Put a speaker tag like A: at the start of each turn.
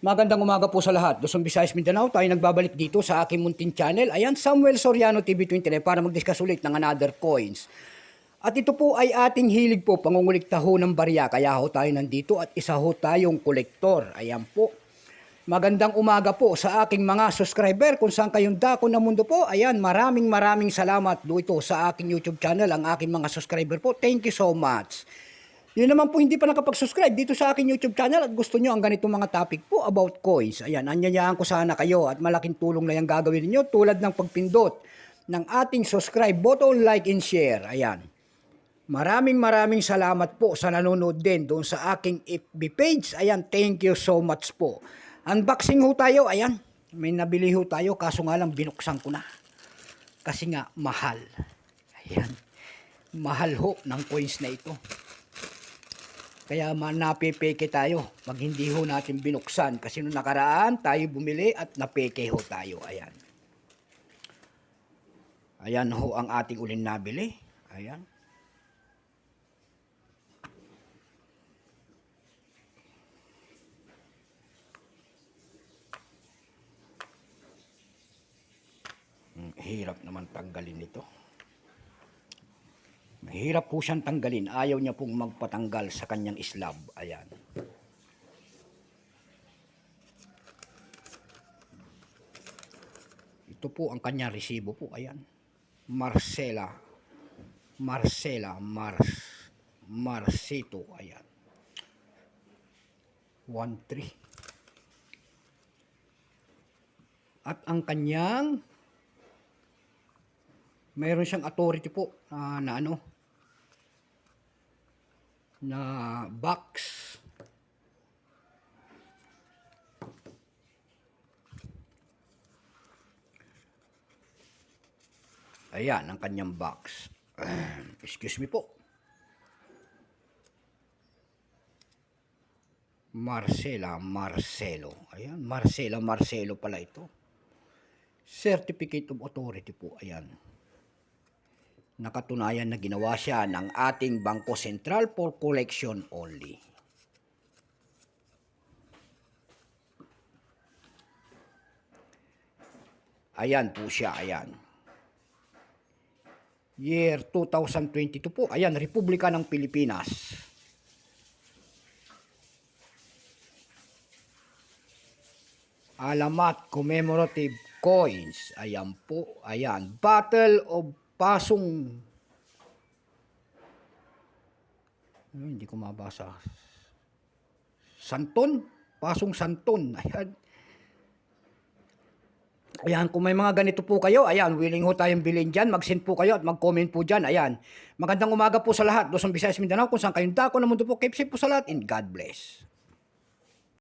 A: Magandang umaga po sa lahat. Luzon, Visayas, Mindanao, tayo nagbabalik dito sa aking munting channel. Ayan, Samuel Soriano TV29 para mag-discuss ulit ng another coins. At ito po ay ating hilig po, pangungulikta ho ng barya. Kaya ho tayo nandito at isa ho tayong kolektor. Ayan po. Magandang umaga po sa aking mga subscriber kung saan kayong dako na mundo po. Ayan, maraming salamat do ito sa aking YouTube channel, ang aking mga subscriber po. Thank you so much. Yun naman po hindi pa nakapag-subscribe dito sa aking YouTube channel at gusto nyo ang ganitong mga topic po about coins. Ayan, anyayahan ko sana kayo at malaking tulong na yung gagawin niyo tulad ng pagpindot ng ating subscribe button, like and share. Ayan. Maraming salamat po sa nanonood din doon sa aking FB page. Ayan, thank you so much po. Unboxing ho tayo. Ayan, may nabili ho tayo kaso nga lang binuksan ko na. Kasi nga mahal. Ayan, mahal ho ng coins na ito. Kaya napepeke tayo pag hindi ho natin binuksan. Kasi nung nakaraan tayo bumili at napeke ho tayo. Ayan. Ayan ho ang ating uling nabili. Ayan. Hirap naman tanggalin ito. Mahirap po siyang tanggalin. Ayaw niya pong magpatanggal sa kanyang slab. Ayan. Ito po ang kanyang resibo po. Ayan. Marcito. Ayan. 1-3. At ang kanyang mayroon siyang authority po na box. Ayan ang kanyang box. Excuse me po. Marcelo. Ayan, Marcelo pala ito. Certificate of authority po. Ayan. Nakatunayan na ginawa siya ng ating Bangko Sentral for collection only. Ayan po siya, ayan. Year 2022 po, ayan, Republika ng Pilipinas. Alamat commemorative coins, ayan po, ayan. Battle of Pasong, hindi ko mabasa. Pasong Santon. Ayan. Ayan, kung may mga ganito po kayo, ayan, willing ho tayong bilhin dyan. Mag-send po kayo at mag-comment po dyan. Ayan. Magandang umaga po sa lahat. Luzon, Visayas, Mindanao, kung saan kayong dako na mundo po. Keep safe po sa lahat and God bless.